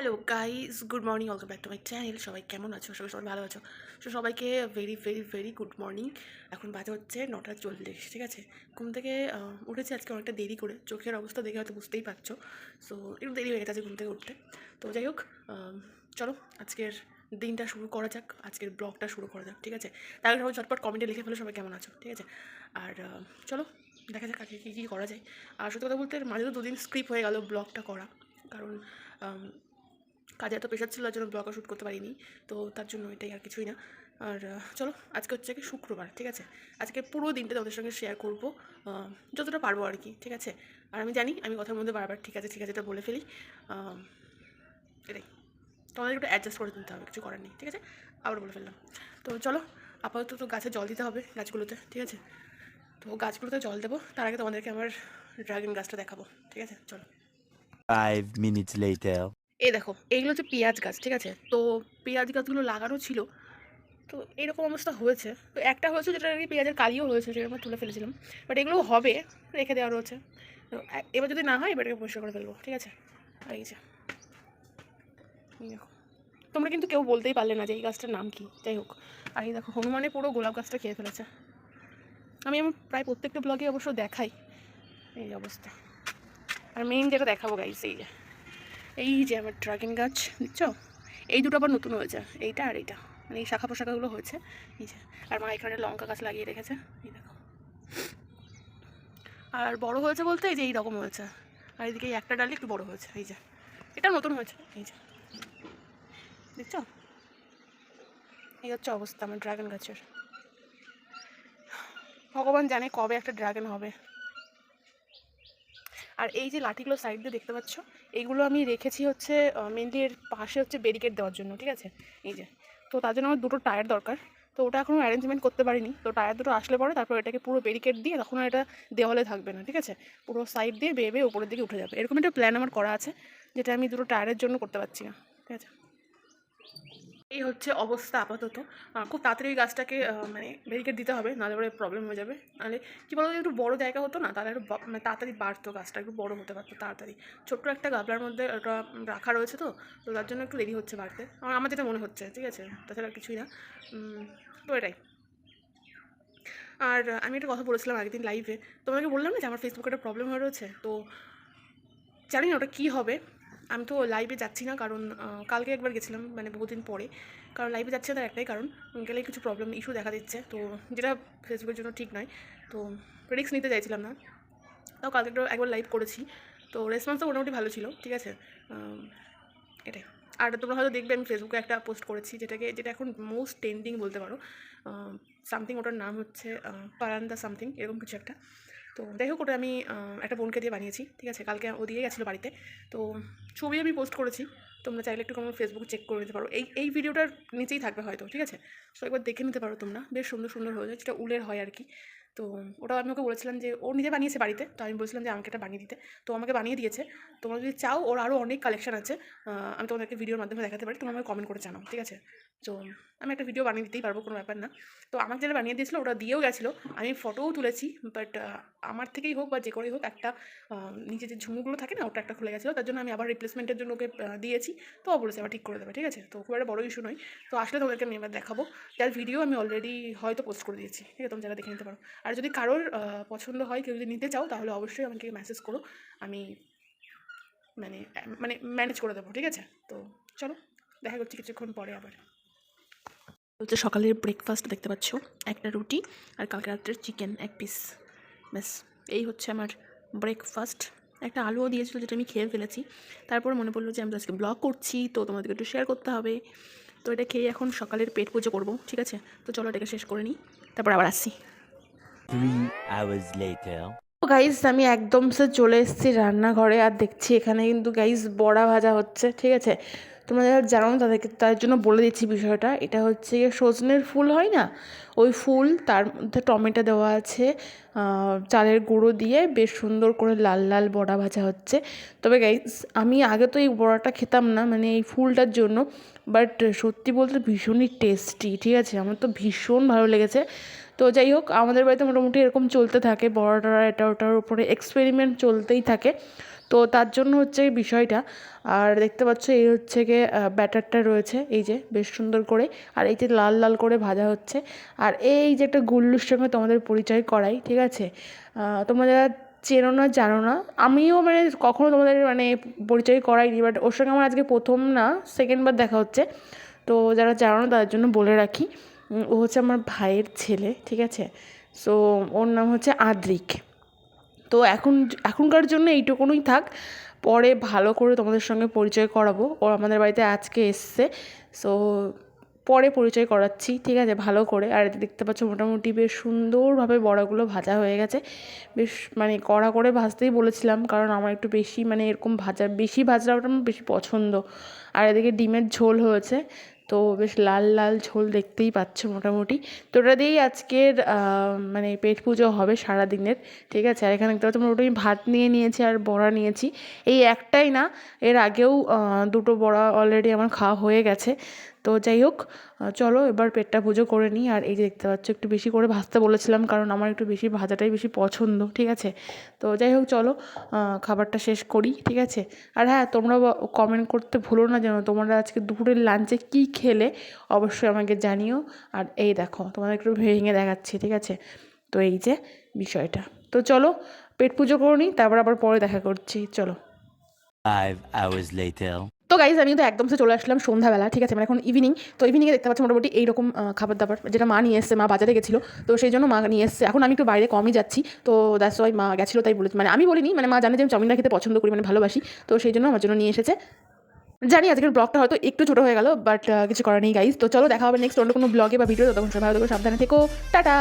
Hello guys, good morning, welcome back to my channel. সবাই কেমন আছো? সবাই ভালো আছো? সো সবাইকে very very very good morning. এখন বাজে হচ্ছে 9:40, ঠিক আছে? ঘুম থেকে উঠেছি আজকে অনেকটা দেরি করে, চোখের অবস্থা দেখে হয়তো বুঝতেই পারছো। সো একটু দেরি হয়ে গেছে আজকে ঘুম থেকে উঠতে। তো যাই হোক, চলো আজকের দিনটা শুরু করা যাক, আজকের ব্লগটা শুরু করা যাক, ঠিক আছে? তার আগে সবাই ঝটপট কমেন্টে লিখে ফেলো সবাই কেমন আছো, ঠিক আছে? আর চলো দেখা যাক আজকে কী কী করা যায়। আর সত্যি কথা বলতে মাঝে তো দুদিন স্ক্রিপ হয়ে গেল ব্লগটা করা, কারণ কাজে এত প্রেশার ছিল, তার জন্য ব্লগও শ্যুট করতে পারিনি। তো তার জন্য এটাই, আর কিছুই না। আর চলো আজকে হচ্ছে কি শুক্রবার, ঠিক আছে? আজকে পুরো দিনটা তোমাদের সঙ্গে শেয়ার করবো, যতটা পারবো আর কি, ঠিক আছে? আর আমি জানি আমি কথার মধ্যে বারবার ঠিক আছে এটা বলে ফেলি, এটাই তোমাদের একটু অ্যাডজাস্ট করে দিতে হবে, কিছু করার নেই, ঠিক আছে? আবার বলে ফেললাম। তো চলো আপাতত তো গাছে জল দিতে হবে, গাছগুলোতে, ঠিক আছে? তো গাছগুলোতে জল দেবো, তার আগে তোমাদেরকে আমার ড্রাগন গাছটা দেখাবো, ঠিক আছে? চলো। 5 minutes later. এই দেখো, এইগুলো হচ্ছে পেঁয়াজ গাছ, ঠিক আছে? তো পেঁয়াজ গাছগুলো লাগানো ছিল, তো এরকম অবস্থা হয়েছে। তো একটা হয়েছে যেটা আর কি পেঁয়াজের কালিও হয়েছে, সেটা আমরা তুলে ফেলেছিলাম। বাট এগুলো হবে, রেখে দেওয়া রয়েছে। তো এবার যদি না হয় এবারকে পরিষ্কার করে ফেলবো, ঠিক আছে? আর এই যে দেখো, তোমরা কিন্তু কেউ বলতেই পারলে না যে এই গাছটার নাম কি। যাই হোক, আর এই দেখো হনুমানে পুরো গোলাপ গাছটা খেয়ে ফেলেছে। আমি প্রায় প্রত্যেকটা ব্লগে অবশ্য দেখাই এই অবস্থা। আর মেইন যেটা দেখাবো গাইস, এই যে আমার ড্রাগন গাছ, বুঝছো? এই দুটো আবার নতুন হয়েছে, এইটা আর এইটা, মানে এই শাখা পোশাখাগুলো হয়েছে। এই যে, আর মা এখানে লঙ্কা গাছ লাগিয়ে রেখেছে, এই দেখো। আর বড় হয়েছে বলতে এই যে এইরকম হয়েছে, আর এদিকে এই একটা ডালি একটু বড় হয়েছে, এই যে এটা নতুন হয়েছে, এই যে দেখছো? এই হচ্ছে অবস্থা আমার ড্রাগন গাছের। ভগবান জানে কবে একটা ড্রাগন হবে। আর এই যে লাঠিগুলো সাইড দিয়ে দেখতে পাচ্ছ, এইগুলো আমি রেখেছি হচ্ছে মেনলি এর পাশে হচ্ছে ব্যারিকেড দেওয়ার জন্য, ঠিক আছে? এই যে, তো তার জন্য আমার দুটো টায়ার দরকার। তো ওটা এখনও অ্যারেঞ্জমেন্ট করতে পারিনি। তো টায়ার দুটো আসলে পরে তারপর এটাকে পুরো ব্যারিকেড দিয়ে, তখন আর এটা দেওয়ালে থাকবে না, ঠিক আছে? পুরো সাইড দিয়ে বেয়ে বেয়ে উপরের দিকে উঠে যাবে, এরকম একটা প্ল্যান আমার করা আছে, যেটা আমি দুটো টায়ারের জন্য করতে পারছি না, ঠিক আছে? এই হচ্ছে অবস্থা আপাতত। খুব তাড়াতাড়ি ওই গাছটাকে মানে ব্যারিকেড দিতে হবে, নাহলে পরে প্রবলেম হয়ে যাবে। নাহলে কী বলতো, একটু বড় জায়গা হতো না, তাহলে একটু মানে তাড়াতাড়ি বাড়তো, গাছটা একটু বড় হতে পারতো তাড়াতাড়ি। ছোট্ট একটা গাবলার মধ্যে ওটা রাখা রয়েছে, তো তো তার জন্য একটু দেরি হচ্ছে বাড়তে, আমার যেটা মনে হচ্ছে, ঠিক আছে? তাছাড়া কিছুই না। তো এটাই। আর আমি একটা কথা বলেছিলাম আগের দিন লাইভে, তোমাকে বললাম না যে আমার ফেসবুকে একটা প্রবলেম হয়ে রয়েছে। তো জানি না ওটা কী হবে। আমি তো লাইভে যাচ্ছি না, কারণ কালকে একবার গেছিলাম, মানে বহুদিন পরে। কারণ লাইভে যাচ্ছে তার একটাই কারণ, গেলে কিছু প্রবলেম ইস্যু দেখা দিচ্ছে, তো যেটা ফেসবুকের জন্য ঠিক নয়। তো রিস্ক নিতে চাইছিলাম না। তাও কালকে একবার লাইভ করেছি, তো রেসপন্সটা মোটামুটি ভালো ছিল, ঠিক আছে? এটাই। আর তোমরা হয়তো দেখবে আমি ফেসবুকে একটা পোস্ট করেছি, যেটা এখন মোস্ট ট্রেন্ডিং বলতে পারো। সামথিং, ওটার নাম হচ্ছে পারান্দা সামথিং, এরকম কিছু একটা। তো যাই হোক, ওটা আমি একটা বোনকে দিয়ে বানিয়েছি, ঠিক আছে? কালকে ও দিয়ে গেছিলো বাড়িতে। তো ছবি আমি পোস্ট করেছি, তোমরা চাইলে একটু আমার ফেসবুক চেক করে নিতে পারো। এই ভিডিওটার নিচেই থাকবে হয়তো, ঠিক আছে? তো একবার দেখে নিতে পারো তোমরা, বেশ সুন্দর সুন্দর হয়ে যায়, যেটা উলের হয় আর কি। তো ওটা আমি ওকে বলেছিলাম যে ও নিজে বানিয়েছে বাড়িতে, তো আমি বলেছিলাম যে আমাকে এটা বানিয়ে দিতে, তো আমাকে বানিয়ে দিয়েছে। তোমরা যদি চাও, ওর আরও অনেক কালেকশন আছে, আমি তোমাদেরকে ভিডিওর মাধ্যমে দেখাতে পারি, তোমরা আমাকে কমেন্ট করে জানাও, ঠিক আছে? তো আমি একটা ভিডিও বানিয়ে দিতেই পারবো, কোনো ব্যাপার না। তো আমাকে যেটা বানিয়ে দিয়েছিলো ওটা দিয়েও গেছিলো, আমি ফটোও তুলেছি। বাট আমার থেকেই হোক বা যে করেই হোক, একটা নিচে যে ঝুমুগুলো থাকে না, ওটা একটা খুলে গেছিলো, তার জন্য আমি আবার রিপ্লেসমেন্টের জন্য ওকে দিয়েছি। তো ও বলেছে আবার ঠিক করে দেবে, ঠিক আছে? তো খুব একটা বড়ো ইস্যু নয়। তো আসলে তোমাদেরকে আমি এবার দেখাবো, যার ভিডিও আমি অলরেডি হয়তো পোস্ট করে দিয়েছি, ঠিক আছে? তোমরা যারা দেখে নিতে পারো। আর যদি কারোর পছন্দ হয়, কেউ যদি নিতে চাও, তাহলে অবশ্যই আমাকে মেসেজ করো, আমি মানে মানে ম্যানেজ করে দেবো, ঠিক আছে? তো চলো দেখা করছি কিছুক্ষণ পরে আবার। হচ্ছে সকালের ব্রেকফাস্ট দেখতে পাচ্ছ, একটা রুটি আর কালকে রাত্রের চিকেন এক পিস, ব্যাস এই হচ্ছে আমার ব্রেকফাস্ট। একটা আলুও দিয়েছিলো, যেটা আমি খেয়ে ফেলেছি। তারপর মনে পড়লো যে আমি তো আজকে ব্লগ করছি, তো তোমাদেরকে একটু শেয়ার করতে হবে। তো এটা খেয়ে এখন সকালের পেট পুজো করবো, ঠিক আছে? তো চলো এটাকে শেষ করে নিই, তারপর আবার আসছি। 3 hours later. তো গাইজ আমি একদম চলে এসেছি রান্নাঘরে, আর দেখছি এখানে কিন্তু গাইজ বড়া ভাজা হচ্ছে, ঠিক আছে? তোমরা যারা জানো না তাদেরকে, তার জন্য বলে দিচ্ছি বিষয়টা। এটা হচ্ছে সজনের ফুল হয় না, ওই ফুল, তার মধ্যে টমেটো দেওয়া আছে, চালের গুঁড়ো দিয়ে বেশ সুন্দর করে লাল লাল বড়া ভাজা হচ্ছে। তবে গাইজ আমি আগে তো এই বড়াটা খেতাম না, মানে এই ফুলটার জন্য। বাট সত্যি বলতে ভীষণই টেস্টি, ঠিক আছে? আমার তো ভীষণ ভালো লেগেছে। তো যাই হোক, আমাদের বাড়িতে মোটামুটি এরকম চলতে থাকে, বড়াটা এটা ওটার উপরে এক্সপেরিমেন্ট চলতেই থাকে। তো তার জন্য হচ্ছে এই বিষয়টা। আর দেখতে পাচ্ছ এই হচ্ছে গিয়ে ব্যাটারটা রয়েছে, এই যে বেশ সুন্দর করে, আর এই যে লাল লাল করে ভাজা হচ্ছে। আর এই যে একটা গুল্লুর সঙ্গে তোমাদের পরিচয় করাই, ঠিক আছে? তোমরা যারা চেনো না, জানো না, আমিও মানে কখনো তোমাদের মানে পরিচয় করাইনি, বাট ওর সঙ্গে আমার আজকে প্রথম না সেকেন্ড বার দেখা হচ্ছে। তো যারা জানো না তাদের জন্য বলে রাখি, ও হচ্ছে আমার ভাইয়ের ছেলে, ঠিক আছে? সো ওর নাম হচ্ছে আদ্রিক। তো এখনকার জন্য এইটুকুনই থাক, পরে ভালো করে তোমাদের সঙ্গে পরিচয় করাবো। ও আমাদের বাড়িতে আজকে এসছে, সো পরে পরিচয় করাচ্ছি, ঠিক আছে, ভালো করে। আর এতে দেখতে পাচ্ছ মোটামুটি বেশ সুন্দরভাবে বড়াগুলো ভাজা হয়ে গেছে। বেশ মানে কড়া করে ভাজতেই বলেছিলাম, কারণ আমার একটু বেশি মানে এরকম বেশি ভাজাটা আমার বেশি পছন্দ। আর এদিকে ডিমের ঝোল হয়েছে, তো বেশ লাল লাল ঝোল দেখতেই পাচ্ছ মোটামুটি। তো ওটা দিয়েই আজকের মানে পেট পুজো হবে সারাদিনের, ঠিক আছে? আর এখানে দেখতে পাচ্ছ মোটামুটি ভাত নিয়ে নিয়েছি আর বড়া নিয়েছি। এই একটাই না, এর আগেও দুটো বড়া অলরেডি আমার খাওয়া হয়ে গেছে। তো যাই হোক, চলো এবার পেটটা পুজো করে নিই। আর এই যে দেখতে পাচ্ছ একটু বেশি করে ভাজতে বলেছিলাম, কারণ আমার একটু বেশি ভাজাটাই বেশি পছন্দ, ঠিক আছে? তো যাই হোক, চলো খাবারটা শেষ করি, ঠিক আছে? আর হ্যাঁ, তোমরা কমেন্ট করতে ভুলো না যেন তোমরা আজকে দুপুরের লাঞ্চে কী খেলে, অবশ্যই আমাকে জানিও। আর এই দেখো তোমাদের একটু ভেঙে দেখাচ্ছি, ঠিক আছে? তো এই যে বিষয়টা। তো চলো পেট পুজো করে নিই, তারপর আবার পরে দেখা করছি, চলো। 5 hours later. তো গাইজ, আমি কিন্তু একদম চলে আসলাম সন্ধ্যাবেলা, ঠিক আছে? মানে এখন ইভিনিং। তো ইভিনিংয়ে দেখতে পাচ্ছি মোটামুটি এইরকম খাবার দাবার, যেটা মা নিয়ে এসছে, মা বাজারে গেছিলো, তো সেই জন্য মা নিয়ে এসছে। এখন আমি একটু বাইরে কমই যাচ্ছি, তো দ্যাটস ওয়াই মা গেছিলো তাই বলেছি, মানে আমি বলিনি, মানে মা জানে যে আমি চাউমিনটা খেতে পছন্দ করি, মানে ভালোবাসি, তো সেই জন্য আমার জন্য নিয়ে এসেছে। জানি আজকের ব্লগটা হয়তো একটু ছোটো হয়ে গেল, বাট কিছু করার নেই গাইজ। তো চলো দেখা হবে নেক্সট অন্য কোনো ব্লগে বা ভিডিও। ততক্ষণ সবাই ভালো থেকো, সাবধানে থেকো, টাটা।